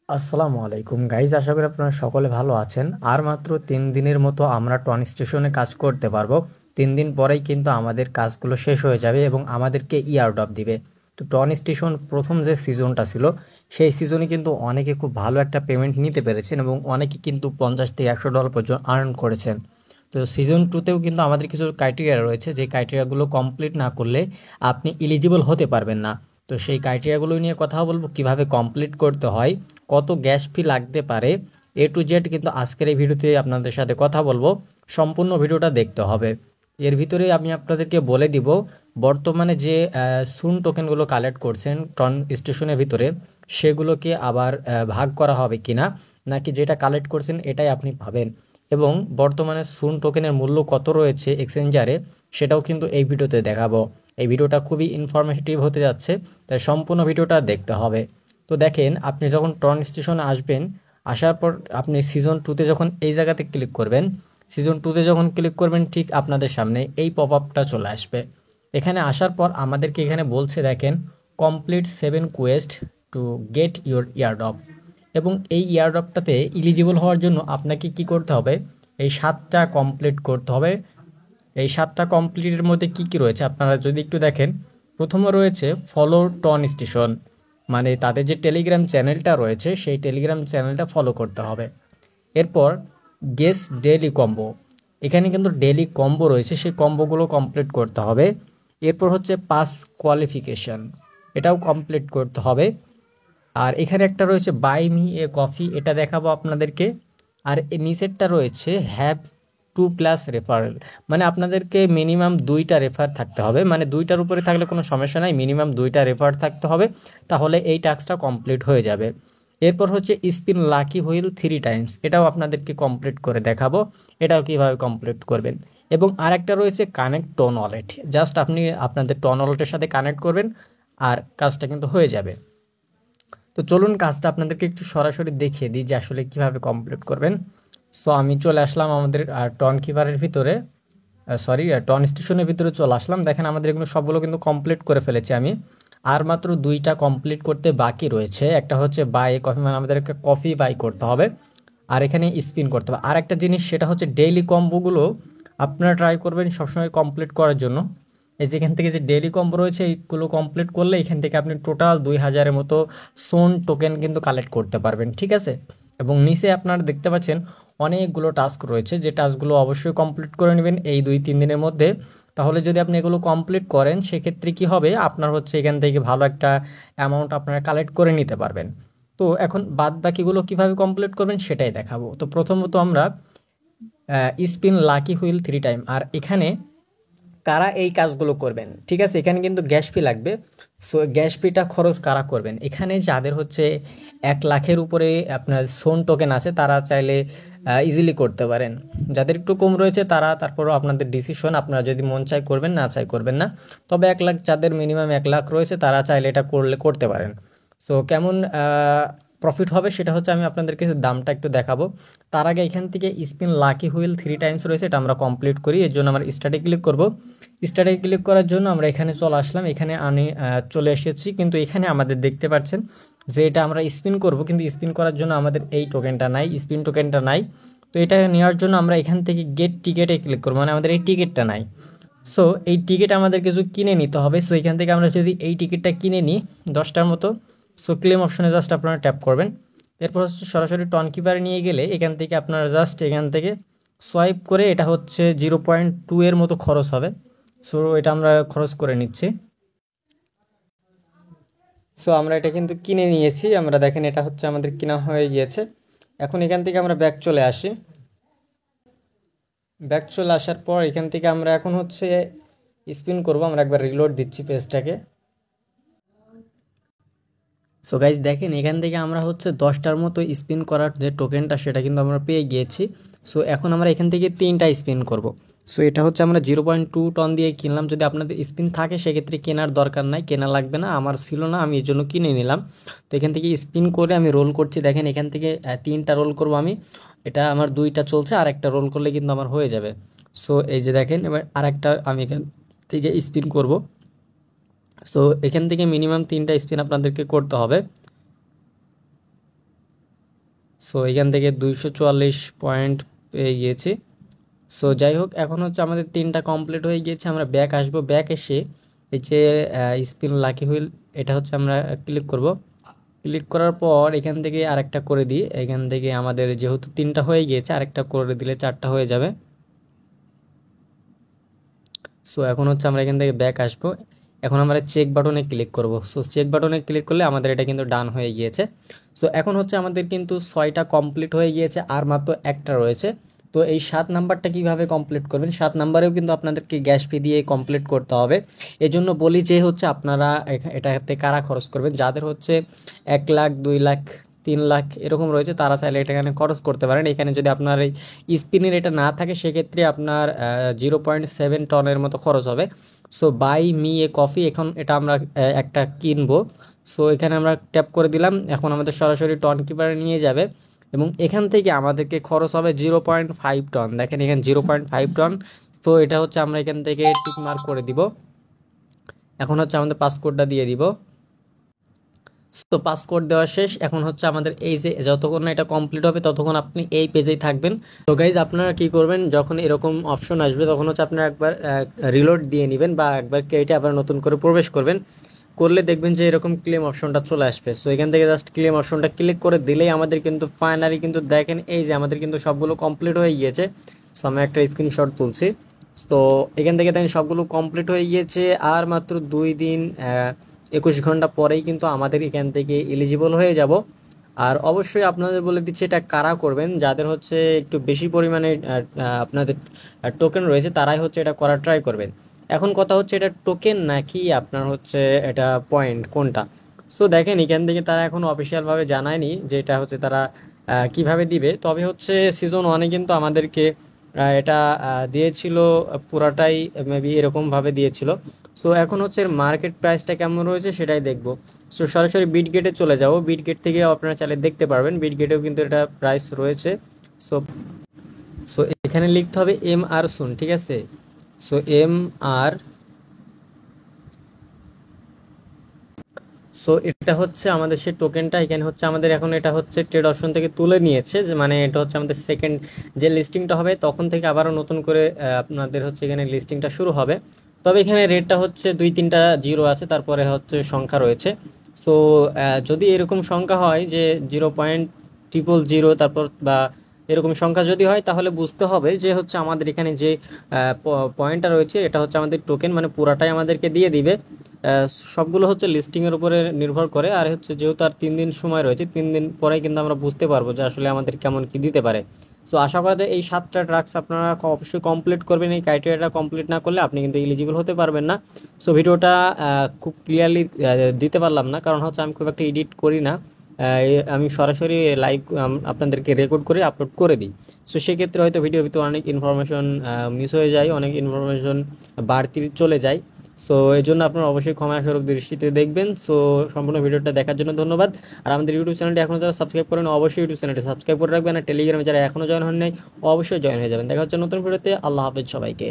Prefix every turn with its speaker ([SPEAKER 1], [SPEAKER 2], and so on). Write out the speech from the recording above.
[SPEAKER 1] আসসালামু আলাইকুম গাইজ, আশা করি আপনারা সকলে ভালো আছেন। আর মাত্র 3 দিনের মতো আমরা টন স্টেশনে কাজ করতে পারবো। 3 দিন পরেই কিন্তু আমাদের কাজগুলো শেষ হয়ে যাবে এবং আমাদেরকে ইয়ারড্রপ দিবে। তো টন স্টেশন প্রথম যে সিজনটা ছিল সেই সিজনে কিন্তু অনেকে খুব ভালো একটা পেমেন্ট নিতে পেরেছেন এবং অনেকে কিন্তু $50 থেকে $100 পর্যন্ত আর্ন করেছেন। তো সিজন 2তেও কিন্তু আমাদের কিছু ক্রাইটেরিয়া রয়েছে, যে ক্রাইটেরিয়াগুলো কমপ্লিট না করলে আপনি এলিজিবল হতে পারবেন না। তো সেই ক্রাইটেরিয়াগুলো নিয়ে কথা বলবো, কিভাবে কমপ্লিট করতে হয়, কত গ্যাস ফি লাগতে পারে, A to Z কিন্তু আজকের এই ভিডিওতে আপনাদের সাথে কথা বলবো। সম্পূর্ণ ভিডিওটা দেখতে হবে। এর ভিতরে আমি আপনাদেরকে বলে দিব বর্তমানে যে সুন টোকেনগুলো কালেক্ট করছেন টন স্টেশনের ভিতরে, সেগুলোকে আবার ভাগ করা হবে কিনা, নাকি যেটা কালেক্ট করছেন এটাই আপনি পাবেন। এবং বর্তমানে সুন টোকেনের মূল্য কত রয়েছে এক্সচেঞ্জারে, সেটাও কিন্তু এই ভিডিওতে দেখাবো। এই ভিডিওটা খুবই ইনফরমেটিভ হতে যাচ্ছে, তাই সম্পূর্ণ ভিডিওটা দেখতে হবে। তো দেখেন, আপনি যখন ট্রন স্টেশনে আসবেন, আসার পর আপনি সিজন 2তে যখন এই জায়গাতে ক্লিক করবেন, সিজন 2তে যখন ক্লিক করবেন ঠিক আপনাদের সামনে এই পপ আপটা চলে আসবে। এখানে আসার পর আমাদেরকে এখানে বলছে, দেখেন, complete 7 Quest to get your airdrop. এবং এই ইয়ারড্রপটাতে ইলিজিবল হওয়ার জন্য আপনাকে কি করতে হবে, এই 7টা কমপ্লিট করতে হবে। এই 7টা কমপ্লিটের মধ্যে কি কি রয়েছে আপনারা যদি একটু দেখেন, প্রথমে রয়েছে ফলো টন স্টেশন, মানে তাদের যে টেলিগ্রাম চ্যানেলটা রয়েছে সেই টেলিগ্রাম চ্যানেলটা ফলো করতে হবে। এরপর গেস ডেলি কম্বো, এখানে কিন্তু ডেলি কম্বো রয়েছে, সেই কম্বোগুলো কমপ্লিট করতে হবে। এরপর হচ্ছে পাস কোয়ালিফিকেশন, এটাও কমপ্লিট করতে হবে। আর এখানে একটা রয়েছে বাই মি এ কফি, এটা দেখাবো আপনাদেরকে। আর এর নিচেরটা রয়েছে হ্যাভ 2+ রেফারেল, মানে আপনাদেরকে মিনিমাম 2টা রেফার থাকতে হবে, মানে 2টার উপরে থাকলে কোনো সমস্যা নাই, মিনিমাম 2টা রেফার থাকতে হবে, তাহলে এই টাস্কটা কমপ্লিট হয়ে যাবে। এরপর হচ্ছে স্পিন লাকি হুইল 3 টাইমস, এটাও আপনাদেরকে কমপ্লিট করে দেখাবো, এটাও কীভাবে কমপ্লিট করবেন। এবং আরেকটা রয়েছে কানেক্ট টন ওয়ালেট, জাস্ট আপনি আপনাদের টন ওয়ালেটের সাথে কানেক্ট করবেন আর কাজটা কিন্তু হয়ে যাবে। তো চলুন কাজটা আপনাদেরকে একটু সরাসরি দেখিয়ে দিই যে আসলে কিভাবে কমপ্লিট করবেন। সো আমি চলে আসলাম আমাদের টন কিপারের ভিতরে, সরি টন স্টেশনের ভিতরে চলে আসলাম। দেখেন আমাদের এগুলো সবগুলো কিন্তু কমপ্লিট করে ফেলেছি আমি। আর মাত্র 2টা কমপ্লিট করতে বাকি রয়েছে। একটা হচ্ছে বাই কফি, মানে আমাদেরকে কফি বাই করতে হবে, আর এখানে স্পিন করতে হবে। আর একটা জিনিস, সেটা হচ্ছে ডেইলি কম্বোগুলো আপনারা ট্রাই করবেন সবসময় কমপ্লিট করার জন্য। এই যে এখান থেকে যে ডেইলি কম্বো রয়েছে, এইগুলো কমপ্লিট করলে এখান থেকে আপনি টোটাল 2000-এর মতো সোন টোকেন কিন্তু কালেক্ট করতে পারবেন, ঠিক আছে। এবং নিচে আপনারা দেখতে পাচ্ছেন অনেকগুলো টাস্ক রয়েছে, যে টাস্কগুলো অবশ্যই কমপ্লিট করে নেবেন এই 2-3 দিনের মধ্যে। তাহলে যদি আপনি এগুলো কমপ্লিট করেন, সেক্ষেত্রে কি হবে, আপনার হচ্ছে এখান থেকে ভালো একটা অ্যামাউন্ট আপনারা কালেক্ট করে নিতে পারবেন। তো এখন বাদ বাকিগুলো কীভাবে কমপ্লিট করবেন সেটাই দেখাবো। তো প্রথমত আমরা স্পিন লাকি হুইল 3 টাইম, আর এখানে কারা এই কাজগুলো করবেন, ঠিক আছে। এখানে কিন্তু গ্যাস ফি লাগবে। সো গ্যাস ফিটা খরচ কারা করবেন, এখানে যাদের হচ্ছে 1 লাখের উপরে আপনার সোন টোকেন আছে তারা চাইলে ইজিলি করতে পারেন। যাদের একটু কম রয়েছে তারা, তারপরও আপনাদের ডিসিশন, আপনারা যদি মন চাই করবেন, না চাই করবেন না। তবে 1 লাখ, যাদের মিনিমাম 1 লাখ রয়েছে তারা চাইলে এটা করতে পারেন। সো কেমন প্রফিট হবে সেটা হচ্ছে আমি আপনাদেরকে দামটা একটু দেখাবো। তার আগে এখান থেকে স্পিন লাকি হুইল 3 টাইমস রয়েছে, এটা আমরা কমপ্লিট করি। এর জন্য আমরা স্টার্টে ক্লিক করব। স্টার্টে ক্লিক করার জন্য আমরা এখানে চলে আসলাম, এখানে আমি চলে এসেছি। কিন্তু এখানে আমাদের দেখতে পাচ্ছেন যে এটা আমরা স্পিন করব, কিন্তু স্পিন করার জন্য আমাদের এই টোকেনটা নাই, স্পিন টোকেনটা নাই। তো এটা নেওয়ার জন্য আমরা এখান থেকে গেট টিকেটে ক্লিক করবো, মানে আমাদের এই টিকিটটা নাই। সো এই টিকিট আমাদের কিছু কিনে নিতে হবে। সো এখান থেকে আমরা যদি এই টিকিটটা কিনে নিই 10টার মতো, সো ক্লেম অপশনে জাস্ট আপনারা ট্যাপ করবেন। এরপর হচ্ছে সরাসরি টন কিপারে নিয়ে গেলে এখান থেকে আপনারা জাস্ট এখান থেকে সোয়াইপ করে, এটা হচ্ছে 0.2 এর মতো খরচ হবে। সো এটা আমরা খরচ করে নিচ্ছি। সো আমরা এটা কিন্তু কিনে নিয়েছি, আমরা দেখেন এটা হচ্ছে আমাদের কিনা হয়ে গিয়েছে। এখন এখান থেকে আমরা ব্যাক চলে আসি। ব্যাক চলে আসার পর এখান থেকে আমরা এখন হচ্ছে স্পিন করব। আমরা একবার রিলোড দিচ্ছি পেজটাকে। সো গাইজ দেখেন, এখান থেকে আমরা হচ্ছে 10টার মতো স্পিন করার যে টোকেনটা সেটা কিন্তু আমরা পেয়ে গিয়েছি। সো এখন আমরা এখান থেকে 3টা স্পিন করব। সো এটা হচ্ছে আমরা 0.2 টন দিয়ে কিনলাম। যদি আপনাদের স্পিন থাকে সেক্ষেত্রে কেনার দরকার নাই, কেনা লাগবে না, আমার ছিল না, আমি এর জন্য কিনে নিলাম। তো এখান থেকে স্পিন করে আমি রোল করছি। দেখেন এখান থেকে 3টা রোল করব আমি, এটা আমার 2টা চলছে, আর একটা রোল করলে কিন্তু আমার হয়ে যাবে। সো এই যে দেখেন, এবার আরেকটা আমি এখান থেকে স্পিন করব। সো এখান থেকে মিনিমাম 3টা স্পিন আপনাদেরকে করতে হবে। সো এখান থেকে 244 পয়েন্ট পেয়ে গিয়েছি। সো যাই হোক, এখন হচ্ছে আমাদের 3টা কমপ্লিট হয়ে গিয়েছে। আমরা ব্যাক আসবো, ব্যাক এসে এই যে স্পিন লাকি হুইল, এটা হচ্ছে আমরা ক্লিক করব। ক্লিক করার পর এখান থেকে আরেকটা করে দিই। এখান থেকে আমাদের যেহেতু 3টা হয়ে গিয়েছে, আরেকটা করে দিলে 4টা হয়ে যাবে। সো এখন হচ্ছে আমরা এখান থেকে ব্যাক আসবো। এখন আমরা চেক বাটনে ক্লিক করব। সো চেক বাটনে ক্লিক করলে আমাদের এটা কিন্তু ডান হয়ে গিয়েছে। সো এখন হচ্ছে আমাদের কিন্তু 6টা কমপ্লিট হয়ে গিয়েছে, আর মাত্র একটা রয়েছে। তো এই 7 নাম্বারটা কিভাবে কমপ্লিট করবেন, 7 নাম্বারেও কিন্তু আপনাদেরকে গ্যাস ফি দিয়ে কমপ্লিট করতে হবে। এজন্য বলি যে হচ্ছে আপনারা এটাতে কারা খরচ করবেন, যাদের হচ্ছে 1 লাখ 2 লাখ 3 লাখ এরকম রয়েছে, তারা চাইলে এটা এখানে খরচ করতে পারেন। এখানে যদি আপনার এই স্পিনের এটা না থাকে, সেক্ষেত্রে আপনার 0.7 টনের মতো খরচ হবে। So buy me a coffee, এখন এটা আমরা একটা কিনবো। সো এখানে আমরা ট্যাপ করে দিলাম। এখন আমাদের সরাসরি টন কিপারে নিয়ে যাবে এবং এখান থেকে আমাদেরকে খরচ হবে 0.5 টন। দেখেন এখানে 0.5 টন। তো এটা হচ্ছে আমরা এখান থেকে টিক মার্ক করে দিব। এখন হচ্ছে আমাদের পাসকোডটা দিয়ে দিব। তো পাসকোড দেওয়া শেষ। এখন হচ্ছে আমাদের এই যে যতক্ষণ না এটা কমপ্লিট হবে ততক্ষণ আপনি এই পেজেই থাকবেন। তো গাইজ, আপনারা কি করবেন, যখন এরকম অপশন আসবে তখন হচ্ছে আপনারা একবার রিলোড দিয়ে নেবেন বা একবার কেটে আবার নতুন করে প্রবেশ করবেন। করলে দেখবেন যে এরকম ক্লেম অপশনটা চলে আসবে। সো এখান থেকে জাস্ট ক্লেম অপশনটা ক্লিক করে দিলেই আমাদের কিন্তু ফাইনালি কিন্তু দেখেন এই যে আমাদের কিন্তু সবগুলো কমপ্লিট হয়ে গিয়েছে। সো আমি একটা স্ক্রিনশট তুলছি। তো এখান থেকে দেখেন সবগুলো কমপ্লিট হয়ে গিয়েছে, আর মাত্র 2 দিন 21 ঘন্টা পরেই কিন্তু আমাদের এখান থেকে এলিজিবল হয়ে যাব। আর অবশ্যই আপনাদের বলে দিচ্ছি এটা কারা করবেন, যাদের হচ্ছে একটু বেশি পরিমাণে আপনাদের টোকেন রয়েছে, তারাই হচ্ছে এটা করার ট্রাই করবেন। এখন কথা হচ্ছে এটা টোকেন নাকি আপনার হচ্ছে এটা পয়েন্ট, কোনটা? সো দেখেন এখান থেকে তারা এখন অফিসিয়ালভাবে জানায়নি যে এটা হচ্ছে তারা কিভাবে দিবে। তবে হচ্ছে সিজন 1-এ কিন্তু আমাদেরকে এটা দিয়েছিল পুরাটাই মেবি এরকমভাবে দিয়েছিল। সো এখন হচ্ছে মার্কেট প্রাইসটা কেমন রয়েছে সেটাই দেখব। সো সরাসরি বিটগেটে চলে যাব। বিটগেট থেকে আপনারা চাইলে দেখতে পারবেন, বিটগেটেও কিন্তু এটা প্রাইস রয়েছে। সো সো এখানে লিখতে হবে এম আর সুন, ঠিক আছে? সো এম আর, সো এটা হচ্ছে আমাদের সেই টোকেনটা। এখানে হচ্ছে আমাদের এখন এটা হচ্ছে ট্রেড অপশন থেকে তুলে নিয়েছে, যে মানে এটা হচ্ছে আমাদের সেকেন্ড যে লিস্টিংটা হবে তখন থেকে আবারও নতুন করে আপনাদের হচ্ছে এখানে লিস্টিংটা শুরু হবে। তবে এখানে রেটটা হচ্ছে 2-3টা জিরো আছে, তারপরে হচ্ছে সংখ্যা রয়েছে। সো যদি এরকম সংখ্যা হয় যে 0.000 তারপর বা এরকম সংখ্যা যদি হয়, তাহলে বুঝতে হবে যে হচ্ছে আমাদের এখানে যে পয়েন্টটা রয়েছে এটা হচ্ছে আমাদের টোকেন, মানে পুরাটাই আমাদেরকে দিয়ে দিবে। সবগুলো হচ্ছে লিস্টিংয়ের উপরে নির্ভর করে। আর হচ্ছে যেহেতু আর 3 দিন সময় রয়েছে, 3 দিন পরেই কিন্তু আমরা বুঝতে পারবো যে আসলে আমাদের কেমন কি দিতে পারে। সো আশা করা যায় এই 7টা ট্রাক্স আপনারা অবশ্যই কমপ্লিট করবেন। এই ক্রাইটেরিয়াটা কমপ্লিট না করলে আপনি কিন্তু এলিজিবল হতে পারবেন না। সো ভিডিওটা খুব ক্লিয়ারলি দিতে পারলাম না, কারণ হচ্ছে আমি খুব একটা এডিট করি না। আমি সরাসরি লাইভ আপনাদেরকে রেকর্ড করে আপলোড করে দিই। সো সেক্ষেত্রে হয়তো ভিডিওর ভিতরে অনেক ইনফরমেশন মিস হয়ে যায়, অনেক ইনফরমেশন বাড়তি চলে যায়। সো এই জন্য আপনারা অবশ্যই ক্ষমাস্বরূপ দৃষ্টিতে দেখবেন। সো সম্পূর্ণ ভিডিওটা দেখার জন্য ধন্যবাদ। আর আমাদের ইউটিউব চ্যানেলটি এখনও যারা সাবস্ক্রাইব করেন, অবশ্যই ইউটিউব চ্যানেলটি সাবস্ক্রাইব করে রাখবেন। আর টেলিগ্রামে যারা এখনও জয়েন হন নাই, অবশ্যই জয়েন হয়ে যাবেন। দেখা হচ্ছে নতুন ভিডিওতে। আল্লাহ হাফেজ সবাইকে।